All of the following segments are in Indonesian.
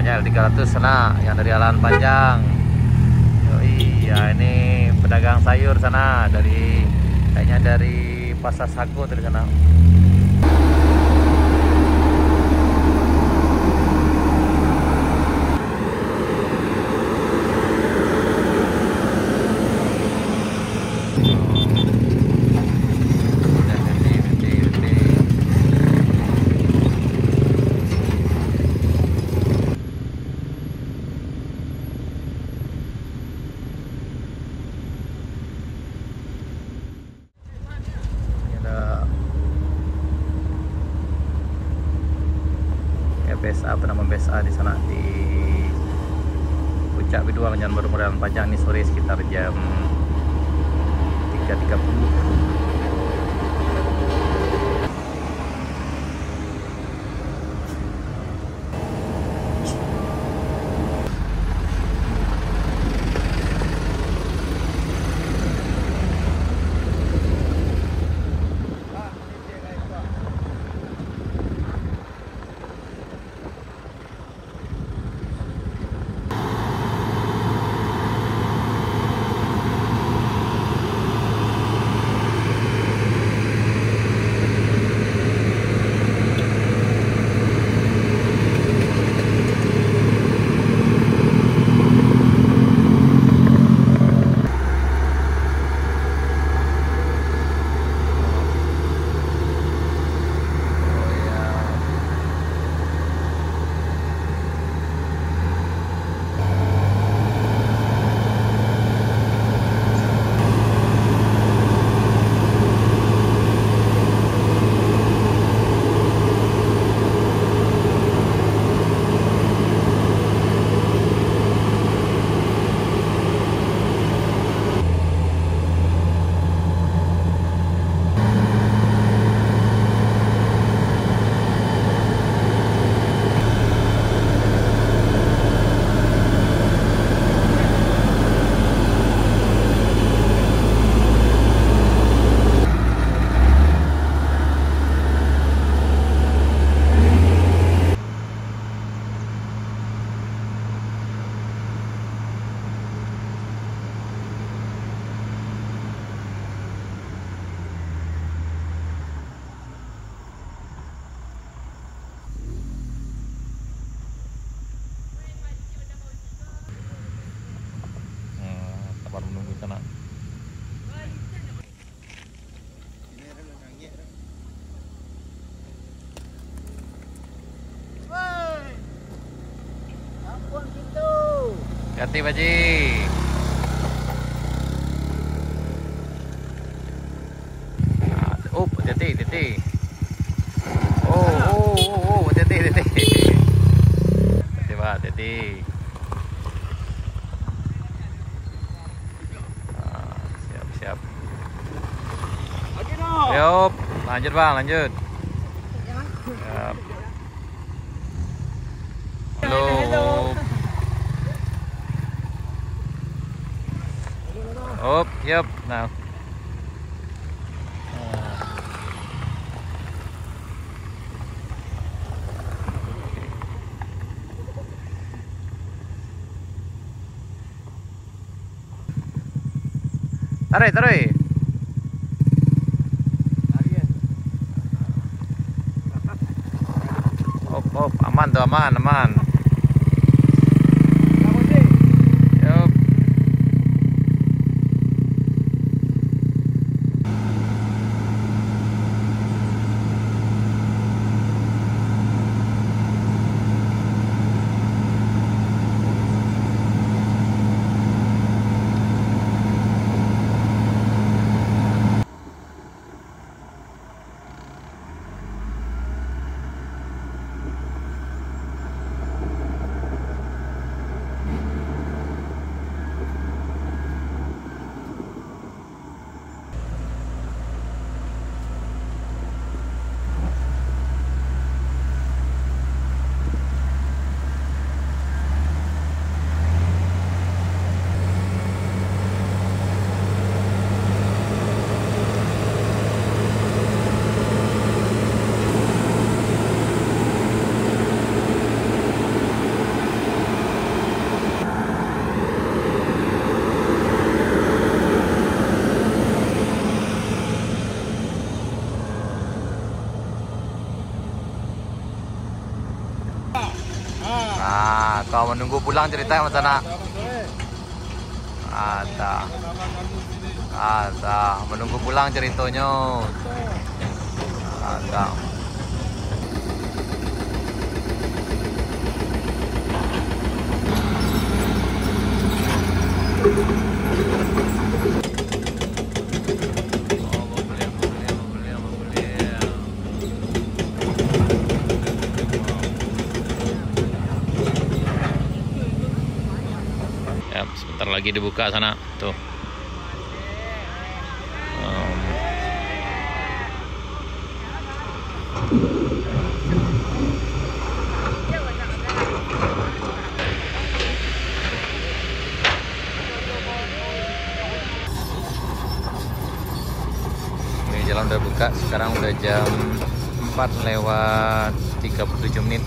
namanya L300 sana, yang dari Alan Panjang. Iya, ini pedagang sayur sana, dari kayaknya dari Pasar Sago dari sana. BSA, penambahan BSA di sana di Puncak Biduang, Jalan Baru Modal Panjang. Ini sore sekitar jam 3.30. Sabar menunggu sana. Ampun gitu. Hati Baji. Oh, hati-hati. Oh, hati-hati. Hati, Pak, hati. Siap. Oke dong. Yup, lanjut Bang, lanjut. Siap. Halo. Up, yup, now. Tarik. Op, aman tuh, aman. Yup. Nah, kau menunggu pulang ceritanya mas sana. Ada. Ada, menunggu pulang ceritanya. Ada. Ya, sebentar lagi dibuka sana tuh. Ini jalan udah buka, sekarang udah jam 4:37.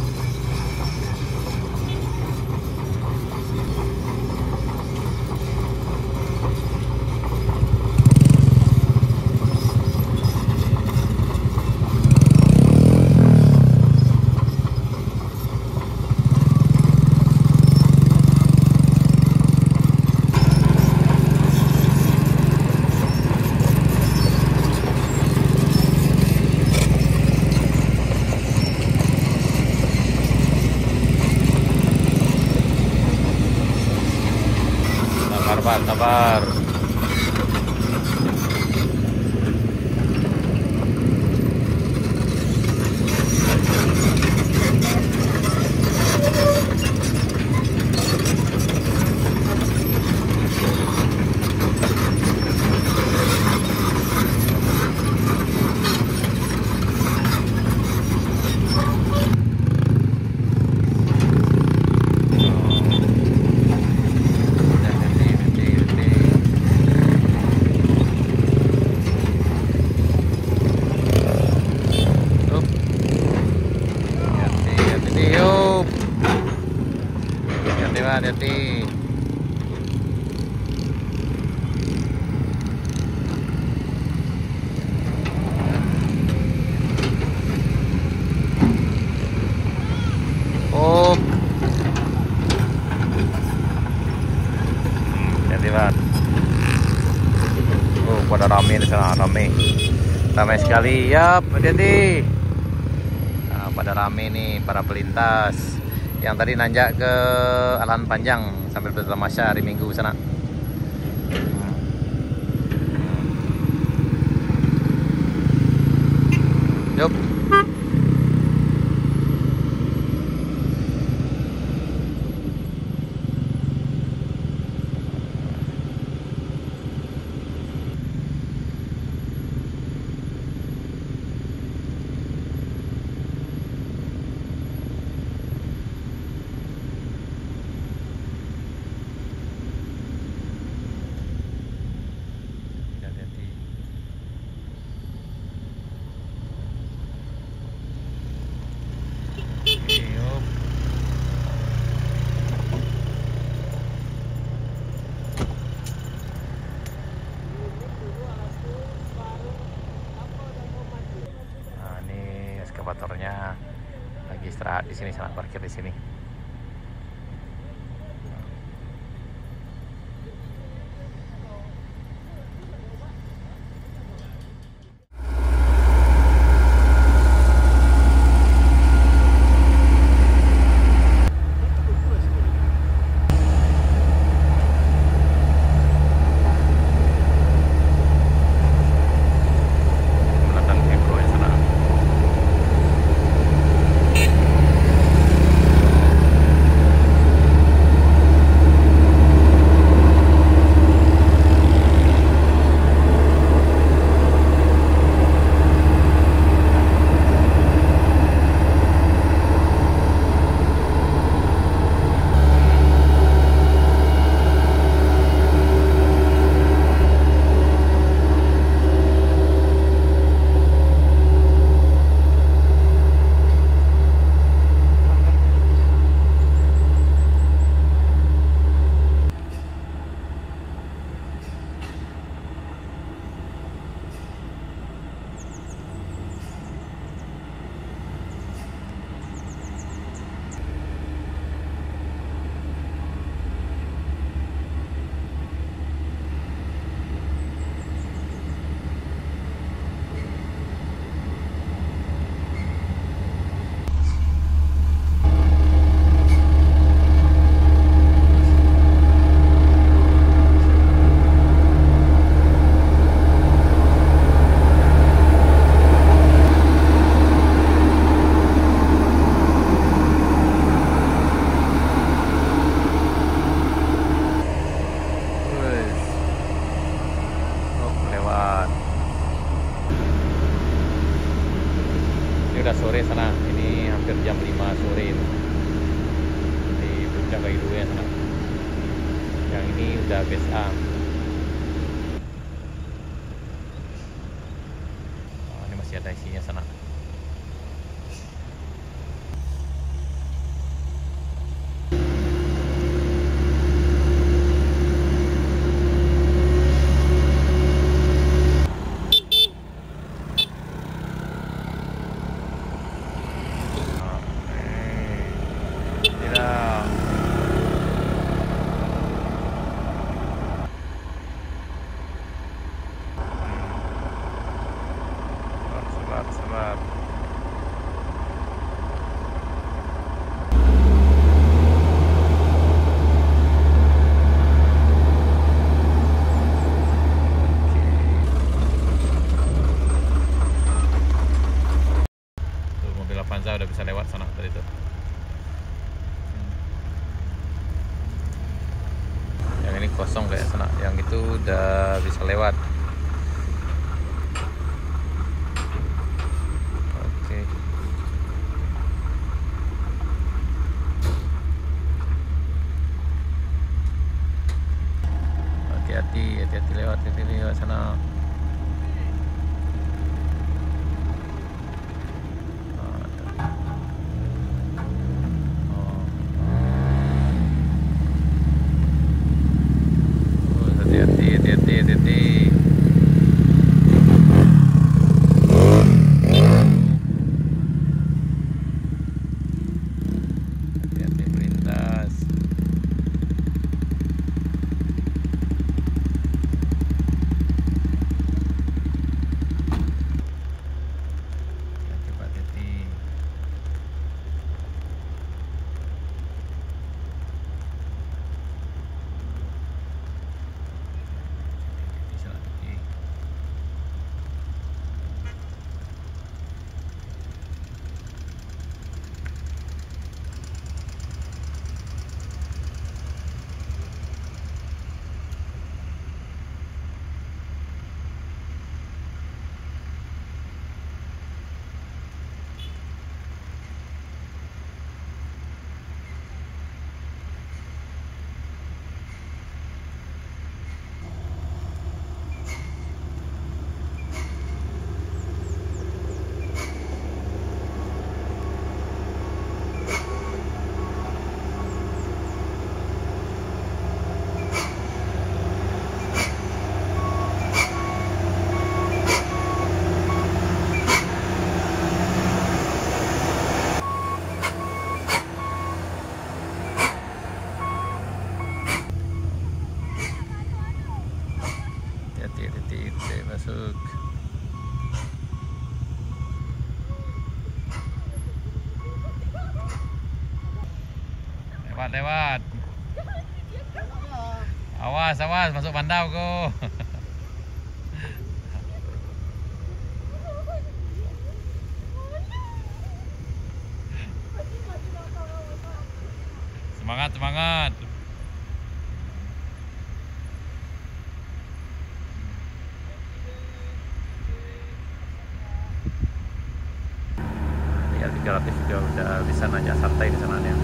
Sabar, sabar. Hati-hati. Oh, hati banget. Oh, pada rame di sana, rame sekali. Yap, hati-hati. Nah, pada rame nih para pelintas yang tadi nanjak ke Alan Panjang sambil bertamasya hari Minggu sana. Yup. Ekskavatornya lagi istirahat di sini, sangat parkir di sini. udah BSA. Oh, ini masih ada isinya sana. Sabar. Tuh, mobil Avanza udah bisa lewat sana tadi tuh. Yang ini kosong kayak sana, yang itu udah bisa lewat. Oke. Hati-hati lewat sana. Hati-hati. Hati-hati melintas. Hati-hati. Hati-hati masuk. Lewat. Awas masuk bandau kok. Semangat. Ya 300 juga udah bisa nanjak santai di sana ya.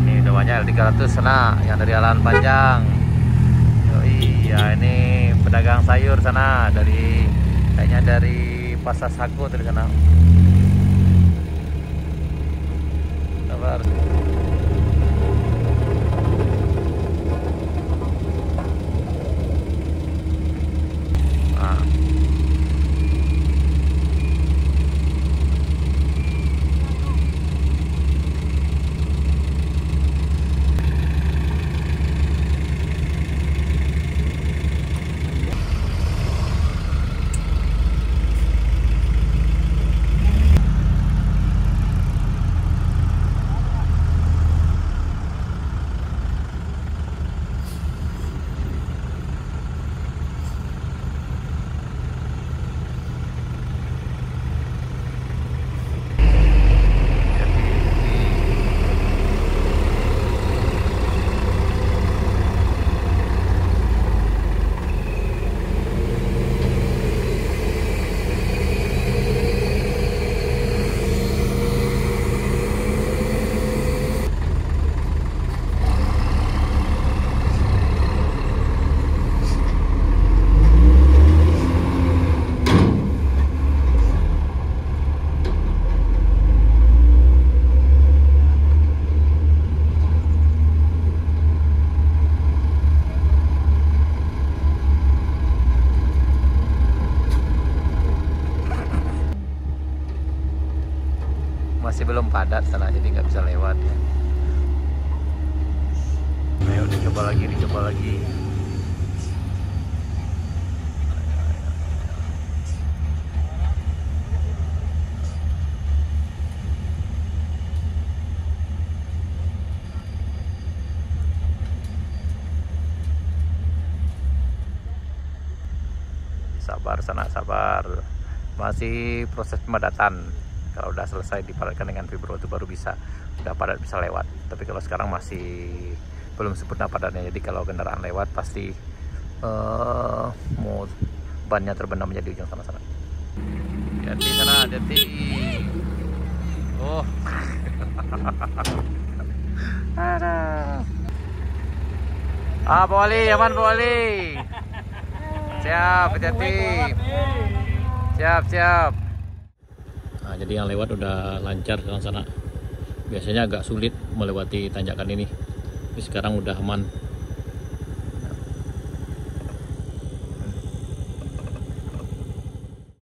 Ini udah banyak L300 sana yang dari Alan Panjang. Iya, ini pedagang sayur sana kayaknya dari Pasar Sago dari sana. Sabar. masih belum padat sana, jadi nggak bisa lewat. Ayo dicoba lagi, dicoba lagi. Sabar sana, sabar. Masih proses pemadatan. Kalau udah selesai dipadatkan dengan fibro itu baru bisa, udah padat bisa lewat. Tapi kalau sekarang masih belum sempurna padatnya. Jadi kalau kendaraan lewat pasti mau bannya terbenam menjadi ujung sana-sana. Hati sana, hati. Oh. Ada. Ah, Pak Wali, aman Pak Wali. Siap, hati-hati. Siap, siap. Nah, jadi yang lewat udah lancar sana. Biasanya agak sulit melewati tanjakan ini. Tapi sekarang udah aman.